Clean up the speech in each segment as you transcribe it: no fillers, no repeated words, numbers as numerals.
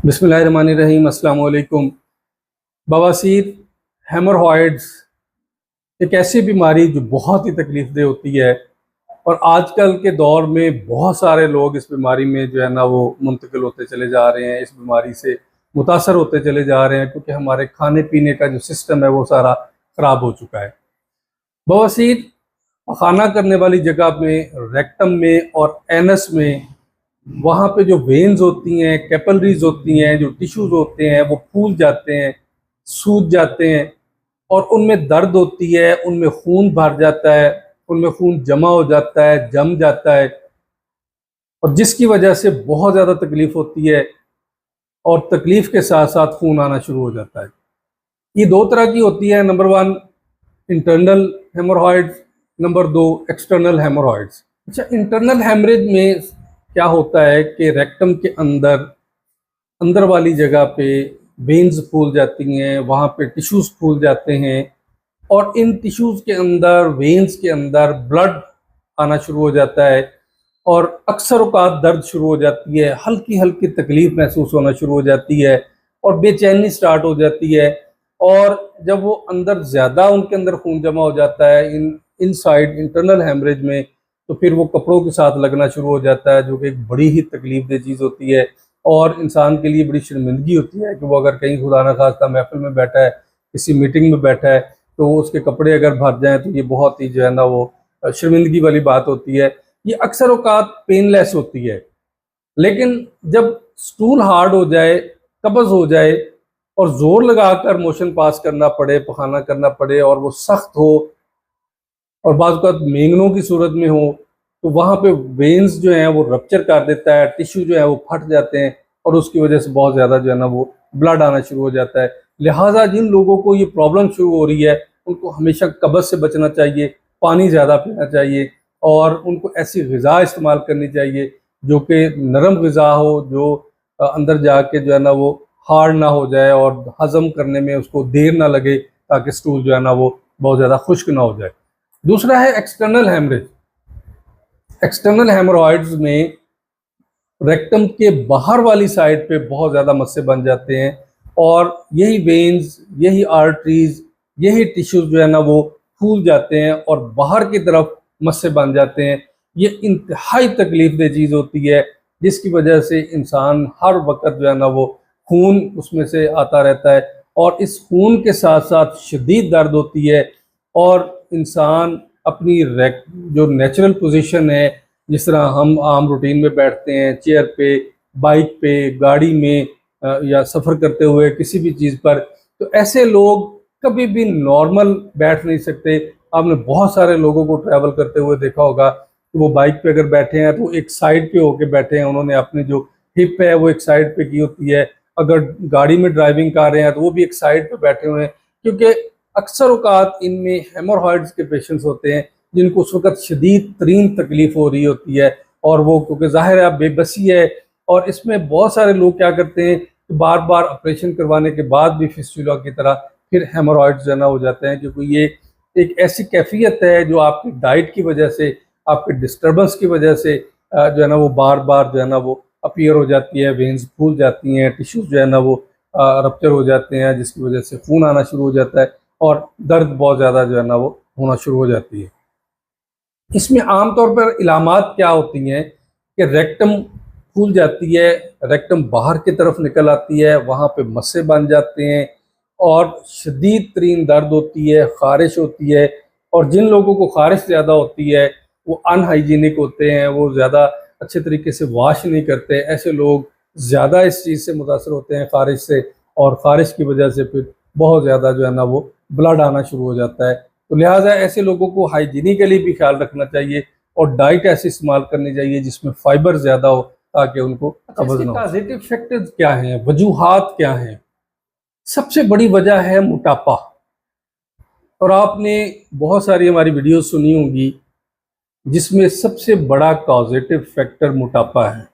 बिस्मिल्लाहिर्रहमानिर्रहीम, अस्सलाम वालेकुम। बवासीर, हेमरहॉइड्स एक ऐसी बीमारी जो बहुत ही तकलीफदेह होती है और आजकल के दौर में बहुत सारे लोग इस बीमारी में जो है ना वो मुंतकिल होते चले जा रहे हैं, इस बीमारी से मुतासर होते चले जा रहे हैं क्योंकि हमारे खाने पीने का जो सिस्टम है वो सारा ख़राब हो चुका है। बवासीर खाना करने वाली जगह में, रेक्टम में और एनस में, वहाँ पे जो वेन्स होती हैं, कैपिलरीज होती हैं, जो टिश्यूज होते हैं वो फूल जाते हैं, सूज जाते हैं और उनमें दर्द होती है, उनमें खून भर जाता है, उनमें खून जमा हो जाता है, जम जाता है और जिसकी वजह से बहुत ज़्यादा तकलीफ़ होती है और तकलीफ़ के साथ साथ खून आना शुरू हो जाता है। ये दो तरह की होती है, number 1 internal hemorrhoids, number 2 external hemorrhoids. अच्छा, इंटरनल हेमरेज में क्या होता है कि रेक्टम के अंदर अंदर वाली जगह पे वेन्स फूल जाती हैं, वहाँ पे टिश्यूज़ फूल जाते हैं और इन टिश्यूज़ के अंदर, वेन्स के अंदर ब्लड आना शुरू हो जाता है और अक्सर औक़ात दर्द शुरू हो जाती है, हल्की हल्की तकलीफ़ महसूस होना शुरू हो जाती है और बेचैनी स्टार्ट हो जाती है। और जब वो अंदर ज़्यादा उनके अंदर खून जमा हो जाता है इनसाइड इंटरनल हेमरेज में, तो फिर वो कपड़ों के साथ लगना शुरू हो जाता है, जो कि एक बड़ी ही तकलीफदेह चीज़ होती है और इंसान के लिए बड़ी शर्मिंदगी होती है कि वो अगर कहीं खुदा न खास्ता महफिल में बैठा है, किसी मीटिंग में बैठा है, तो उसके कपड़े अगर भर जाएँ तो ये बहुत ही जो है ना वो शर्मिंदगी वाली बात होती है। ये अक्सर औक़ात पेनलेस होती है, लेकिन जब स्टूल हार्ड हो जाए, कब्ज़ हो जाए और ज़ोर लगाकर मोशन पास करना पड़े, पखाना करना पड़े और वो सख्त हो और बाज़ औक़ात मेंगनों की सूरत में हो, तो वहाँ पे वेन्स जो हैं वो रप्चर कर देता है, टिश्यू जो है वो फट जाते हैं और उसकी वजह से बहुत ज़्यादा जो है ना वो ब्लड आना शुरू हो जाता है। लिहाजा जिन लोगों को ये प्रॉब्लम शुरू हो रही है, उनको हमेशा कब्ज़ से बचना चाहिए, पानी ज़्यादा पीना चाहिए और उनको ऐसी ग़िज़ा इस्तेमाल करनी चाहिए जो कि नरम ग़िज़ा हो, जो अंदर जाके जो है ना वो हार्ड ना हो जाए और हज़म करने में उसको देर ना लगे, ताकि स्टूल जो है ना वो बहुत ज़्यादा खुश्क ना हो जाए। दूसरा है एक्सटर्नल हेमरेज। एक्सटर्नल हेमोरॉइड्स में रेक्टम के बाहर वाली साइड पे बहुत ज़्यादा मस्से बन जाते हैं और यही वेन्स, यही आर्टरीज, यही टिश्यूज जो है ना वो फूल जाते हैं और बाहर की तरफ मस्से बन जाते हैं। ये इंतहाई तकलीफदेह चीज़ होती है, जिसकी वजह से इंसान हर वक्त जो है ना वो खून उसमें से आता रहता है और इस खून के साथ साथ शदीद दर्द होती है और इंसान अपनी जो नेचुरल पोजीशन है, जिस तरह हम आम रूटीन में बैठते हैं, चेयर पे, बाइक पे, गाड़ी में या सफ़र करते हुए किसी भी चीज़ पर, तो ऐसे लोग कभी भी नॉर्मल बैठ नहीं सकते। आपने बहुत सारे लोगों को ट्रैवल करते हुए देखा होगा कि वो बाइक पे अगर बैठे हैं तो एक साइड पे होके बैठे हैं, उन्होंने अपनी जो हिप है वो एक साइड पे की होती है। अगर गाड़ी में ड्राइविंग कर रहे हैं तो वो भी एक साइड पे बैठे हुए हैं, क्योंकि अक्सर औक़ात इनमें हेमोरॉइड्स के पेशेंट्स होते हैं जिनको उस वक़्त शदीद तरीन तकलीफ़ हो रही होती है और वो, क्योंकि ज़ाहिर है अब बेबसी है और इसमें बहुत सारे लोग क्या करते हैं कि बार बार ऑपरेशन करवाने के बाद भी फिस्टुला की तरह फिर हेमोरॉइड्स जना हो जाते हैं, क्योंकि ये एक ऐसी कैफियत है जो आपकी डाइट की वजह से, आपके डिस्टर्बेंस की वजह से जो है ना वो बार बार जो है ना वो अपीयर हो जाती है, वेन्स फूल जाती हैं, टिश्यूज़ जो है ना वो रप्चर हो जाते हैं, जिसकी वजह से खून आना शुरू हो जाता है और दर्द बहुत ज़्यादा जो है ना वो होना शुरू हो जाती है। इसमें आमतौर पर इलामात क्या होती हैं कि रेक्टम फूल जाती है, रेक्टम बाहर की तरफ निकल आती है, वहाँ पे मस्से बन जाते हैं और शदीद तरीन दर्द होती है, ख़ारिश होती है और जिन लोगों को ख़ारिश ज़्यादा होती है वो अनहाइजीनिक होते हैं, वो ज़्यादा अच्छे तरीके से वॉश नहीं करते, ऐसे लोग ज़्यादा इस चीज़ से मुतासर होते हैं, ख़ारिश से, और ख़ारिश की वजह से फिर बहुत ज़्यादा जो है ना वो ब्लड आना शुरू हो जाता है। तो लिहाजा ऐसे लोगों को हाइजीनिकली भी ख्याल रखना चाहिए और डाइट ऐसी इस्तेमाल करनी चाहिए जिसमें फ़ाइबर ज़्यादा हो, ताकि उनको कब्ज़ ना हो। पॉजिटिव फैक्टर्स क्या हैं, वजूहात क्या हैं? सबसे बड़ी वजह है मोटापा। और आपने बहुत सारी हमारी वीडियो सुनी होंगी जिसमें सबसे बड़ा पॉजिटिव फैक्टर मोटापा है।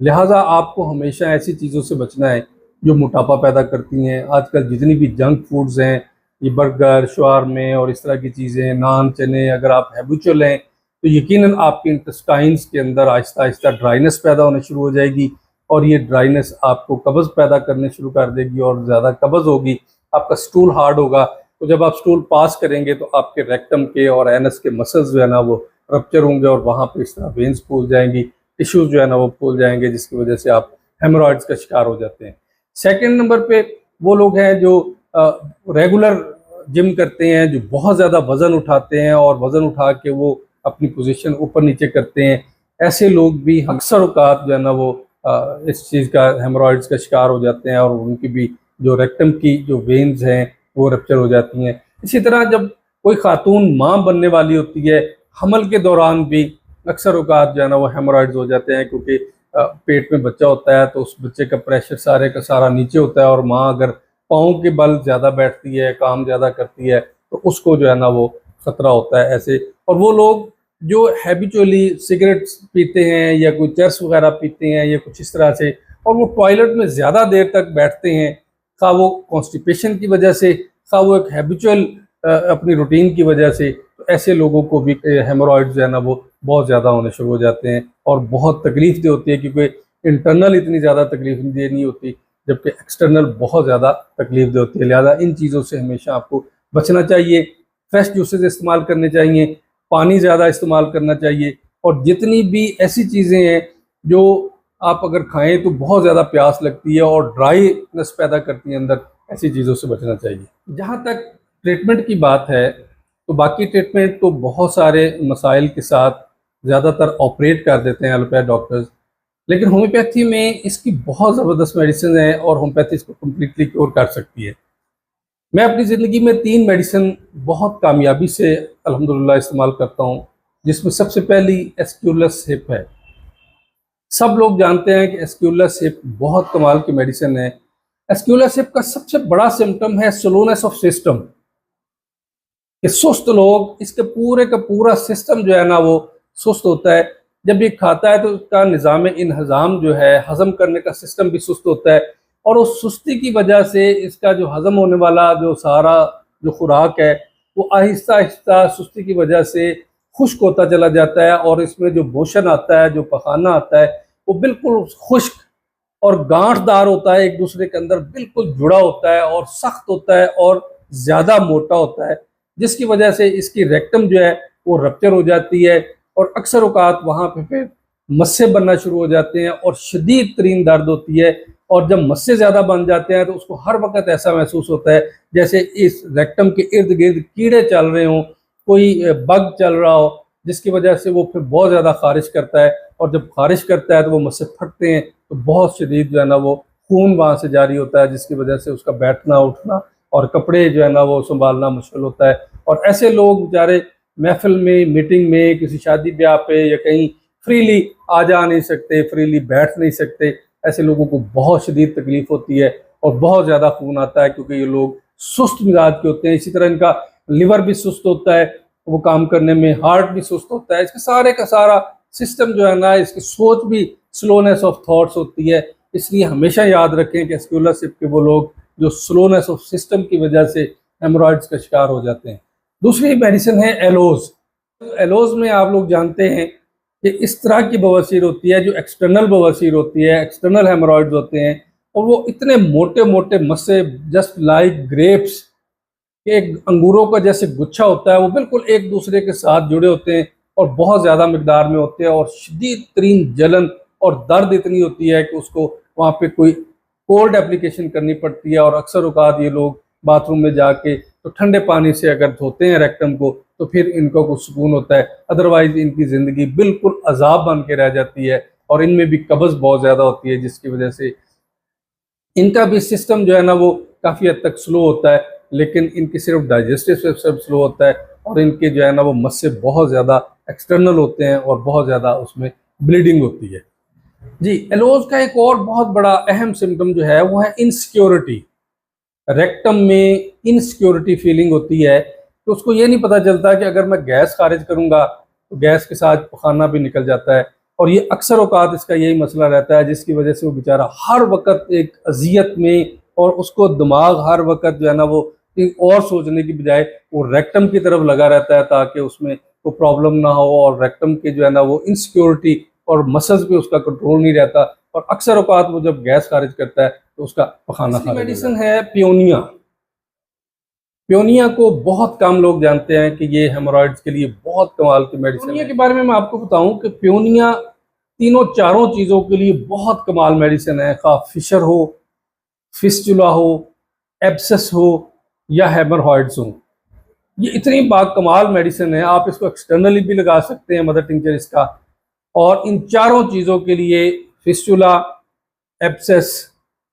लिहाजा आपको हमेशा ऐसी चीज़ों से बचना है जो मोटापा पैदा करती हैं। आजकल जितनी भी जंक फूड्स हैं, ये बर्गर, शवारमे और इस तरह की चीज़ें, नान, चने, अगर आप हैबिचुअल हैं तो यकीनन आपके इंटेस्टाइन्स के अंदर आहिस्ता आहिस्ता ड्राइनेस पैदा होनी शुरू हो जाएगी, और ये ड्राइनेस आपको कब्ज़ पैदा करने शुरू कर देगी और ज़्यादा कब्ज़ होगी, आपका स्टूल हार्ड होगा। तो जब आप स्टूल पास करेंगे तो आपके रेक्टम के और एनस के मसल्स जो है ना वो रप्चर होंगे और वहाँ पे इस तरह वेन्स फूल जाएंगी, टिश्यूज जो है ना वो फूल जाएंगे, जिसकी वजह से आप हेमोरॉइड्स का शिकार हो जाते हैं। सेकंड नंबर पे वो लोग हैं जो रेगुलर जिम करते हैं, जो बहुत ज़्यादा वज़न उठाते हैं और वज़न उठा के वो अपनी पोजीशन ऊपर नीचे करते हैं। ऐसे लोग भी अक्सर औकात जो है ना वो इस चीज़ का हेमोरॉइड्स का शिकार हो जाते हैं और उनकी भी जो रेक्टम की जो वेन्स हैं वो रप्चर हो जाती हैं। इसी तरह जब कोई खातून माँ बनने वाली होती है, हमल के दौरान भी अक्सर औकात जो है ना वो हेमोरॉइड्स हो जाते हैं, क्योंकि पेट में बच्चा होता है तो उस बच्चे का प्रेशर सारे का सारा नीचे होता है और माँ अगर पाँव के बल ज़्यादा बैठती है, काम ज़्यादा करती है, तो उसको जो है ना वो ख़तरा होता है ऐसे। और वो लोग जो हैबिचुअली सिगरेट पीते हैं या कोई चरस वगैरह पीते हैं या कुछ इस तरह से, और वो टॉयलेट में ज़्यादा देर तक बैठते हैं, खा वो कॉन्स्टिपेशन की वजह से, खा वो एक हैबिचुअल अपनी रूटीन की वजह से, तो ऐसे लोगों को भी हेमोरॉइड जो है ना वो बहुत ज़्यादा होने शुरू हो जाते हैं और बहुत तकलीफ दे होती है, क्योंकि इंटरनल इतनी ज़्यादा तकलीफ दे नहीं होती जबकि एक्सटर्नल बहुत ज़्यादा तकलीफ दे होती है। लिहाजा इन चीज़ों से हमेशा आपको बचना चाहिए। फ्रेश जूसेस इस्तेमाल करने चाहिए, पानी ज़्यादा इस्तेमाल करना चाहिए, और जितनी भी ऐसी चीज़ें हैं जो आप अगर खाएं तो बहुत ज़्यादा प्यास लगती है और ड्राईनेस पैदा करती है अंदर, ऐसी चीज़ों से बचना चाहिए। जहाँ तक ट्रीटमेंट की बात है तो बाकी ट्रीटमेंट तो बहुत सारे मसाइल के साथ ज़्यादातर ऑपरेट कर देते हैं एलोपैथ डॉक्टर्स, लेकिन होम्योपैथी में इसकी बहुत ज़बरदस्त मेडिसिन है और होम्योपैथी इसको कम्प्लीटली क्योर कर सकती है। मैं अपनी ज़िंदगी में 3 मेडिसिन बहुत कामयाबी से अल्हम्दुलिल्लाह इस्तेमाल करता हूँ, जिसमें सबसे पहली एस्क्यूलस हिप है। सब लोग जानते हैं कि एस्क्यूलस हिप बहुत कमाल की मेडिसिन है। एस्क्यूलस हिप का सबसे बड़ा सिम्टम है स्लोनेस ऑफ सिस्टम। ये सुस्त लोग, इसके पूरे का पूरा सिस्टम जो है ना वो सुस्त होता है। जब ये खाता है तो उसका निज़ाम इन्हज़ाम जो है, हज़म करने का सिस्टम भी सुस्त होता है, और उस सुस्ती की वजह से इसका जो हज़म होने वाला जो सारा जो खुराक है वो आहिस्ता आहिस्ता सुस्ती की वजह से खुश्क होता चला जाता है, और इसमें जो मोशन आता है, जो पखाना आता है, वो बिल्कुल खुश्क और गांठदार होता है, एक दूसरे के अंदर बिल्कुल जुड़ा होता है और सख्त होता है और ज़्यादा मोटा होता है, जिसकी वजह से इसकी रेक्टम जो है वो रप्चर हो जाती है और अक्सर औकात वहाँ पे फिर मस्से बनना शुरू हो जाते हैं और शदीद तरीन दर्द होती है। और जब मस्से ज़्यादा बन जाते हैं तो उसको हर वक्त ऐसा महसूस होता है जैसे इस रेक्टम के इर्द गिर्द कीड़े चल रहे हों, कोई बग चल रहा हो, जिसकी वजह से वो फिर बहुत ज़्यादा खारिश करता है, और जब खारिश करता है तो वो मस्से फटते हैं तो बहुत शदीद जो है ना वो खून वहाँ से जारी होता है, जिसकी वजह से उसका बैठना उठना और कपड़े जो है ना वो संभालना मुश्किल होता है। और ऐसे लोग बेचारे महफिल में, मीटिंग में, किसी शादी ब्याह पे या कहीं फ्रीली आ जा नहीं सकते, फ्रीली बैठ नहीं सकते। ऐसे लोगों को बहुत शदीद तकलीफ होती है और बहुत ज़्यादा खून आता है, क्योंकि ये लोग सुस्त मिजाज के होते हैं। इसी तरह इनका लिवर भी सुस्त होता है, वो काम करने में, हार्ट भी सुस्त होता है, इसके सारे का सारा सिस्टम जो है ना, इसकी सोच भी स्लोनेस ऑफ थॉट्स होती है। इसलिए हमेशा याद रखें कि एस्क्यूलस हिप के वो लोग जो स्लोनेस ऑफ सिस्टम की वजह से हेमोरॉइड्स का शिकार हो जाते हैं। दूसरी मेडिसिन है एलोज। एलोज में आप लोग जानते हैं कि इस तरह की बवासीर होती है जो एक्सटर्नल बवासीर होती है, एक्सटर्नल हेमोरॉइड्स होते हैं, और वो इतने मोटे मोटे मस्से, जस्ट लाइक ग्रेप्स, एक अंगूरों का जैसे गुच्छा होता है, वो बिल्कुल एक दूसरे के साथ जुड़े होते हैं और बहुत ज़्यादा मिकदार में होते हैं, और शदीद तरीन जलन और दर्द इतनी होती है कि उसको वहाँ पे कोई कोल्ड एप्लीकेशन करनी पड़ती है। और अक्सर औकात ये लोग बाथरूम में जाके तो ठंडे पानी से अगर धोते हैं रेक्टम को तो फिर इनको कुछ सुकून होता है, अदरवाइज इनकी ज़िंदगी बिल्कुल अजाब बन के रह जाती है और इनमें भी कब्ज़ बहुत ज़्यादा होती है, जिसकी वजह से इनका भी सिस्टम जो है ना वो काफ़ी हद तक स्लो होता है, लेकिन इनकी सिर्फ डाइजेस्टिव सिस्टम स्लो होता है और इनके जो है ना वो मस्से बहुत ज़्यादा एक्सटर्नल होते हैं और बहुत ज़्यादा उसमें ब्लीडिंग होती है। जी, एलोज का एक और बहुत बड़ा अहम सिम्टम जो है वो है इनसिक्योरिटी। रेक्टम में इनसिक्योरिटी फीलिंग होती है, तो उसको ये नहीं पता चलता कि अगर मैं गैस खारिज करूँगा तो गैस के साथ पखाना भी निकल जाता है, और ये अक्सर औकात इसका यही मसला रहता है, जिसकी वजह से वो बेचारा हर वक्त एक अजियत में, और उसको दिमाग हर वक्त जो है ना वो एक और सोचने की बजाय वो रेक्टम की तरफ लगा रहता है ताकि उसमें कोई प्रॉब्लम ना हो, और रेक्टम के जो है ना वो इनसिक्योरिटी और मसल्स पे उसका कंट्रोल नहीं रहता, और अक्सर औकात वो जब गैस खारिज करता है तो उसका पखाना खारिज। मेडिसिन है पियोनिया। पियोनिया को बहुत कम लोग जानते हैं कि ये हेमोरॉइड्स के लिए बहुत कमाल की मेडिसिन है। पियोनिया के बारे में मैं आपको बताऊं कि पियोनिया तीनों चारों चीज़ों के लिए बहुत कमाल मेडिसिन है, खा फिशर हो, फिस्टुला हो, एब्सेस हो या हेमरहॉइड्स हो। ये इतनी बाकमाल मेडिसिन है, आप इसको एक्सटर्नली भी लगा सकते हैं मदर टिंचर इसका। और इन चारों चीज़ों के लिए फिस्टुला, एब्सेस,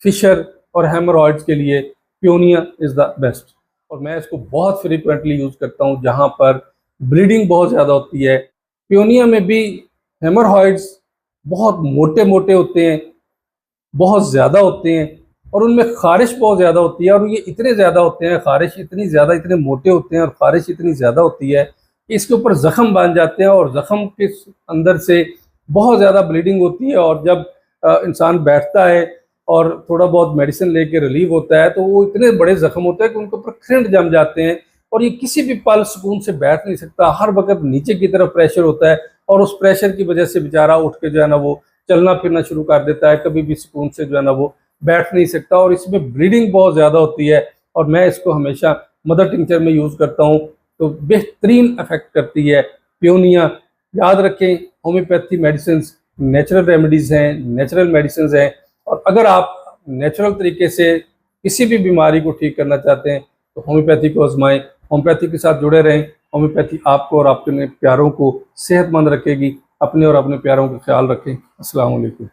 फिशर और हेमरॉइड्स के लिए पियोनिया इज़ द बेस्ट। और मैं इसको बहुत फ्रीक्वेंटली यूज़ करता हूँ जहाँ पर ब्लीडिंग बहुत ज़्यादा होती है। पियोनिया में भी हेमरहॉइड्स बहुत मोटे मोटे होते हैं, बहुत ज़्यादा होते हैं और उनमें खारिश बहुत ज़्यादा होती है। और ये इतने ज़्यादा होते हैं, खारिश इतनी ज़्यादा, इतने मोटे होते हैं और खारिश इतनी ज़्यादा होती है कि इसके ऊपर ज़ख़म बन जाते हैं और ज़ख़म के अंदर से बहुत ज़्यादा ब्लीडिंग होती है। और जब इंसान बैठता है और थोड़ा बहुत मेडिसिन लेके रिलीव होता है तो वो इतने बड़े ज़ख़म होते हैं कि उनके ऊपर खिंड जम जाते हैं और ये किसी भी पल सुकून से बैठ नहीं सकता। हर वक्त नीचे की तरफ प्रेशर होता है और उस प्रेशर की वजह से बेचारा उठ के जो है ना वो चलना फिरना शुरू कर देता है, कभी भी सुकून से जो है ना वो बैठ नहीं सकता। और इसमें ब्लीडिंग बहुत ज़्यादा होती है और मैं इसको हमेशा मदर टिंचर में यूज़ करता हूँ, तो बेहतरीन इफेक्ट करती है पियोनिया। याद रखें, होम्योपैथी मेडिसिन नेचुरल रेमेडीज़ हैं, नेचुरल मेडिसिन हैं। और अगर आप नेचुरल तरीके से किसी भी बीमारी को ठीक करना चाहते हैं तो होम्योपैथी को आजमाएं, होम्योपैथी के साथ जुड़े रहें। होम्योपैथी आपको और आपके प्यारों को सेहतमंद रखेगी। अपने और अपने प्यारों का ख्याल रखें। अस्सलाम वालेकुम।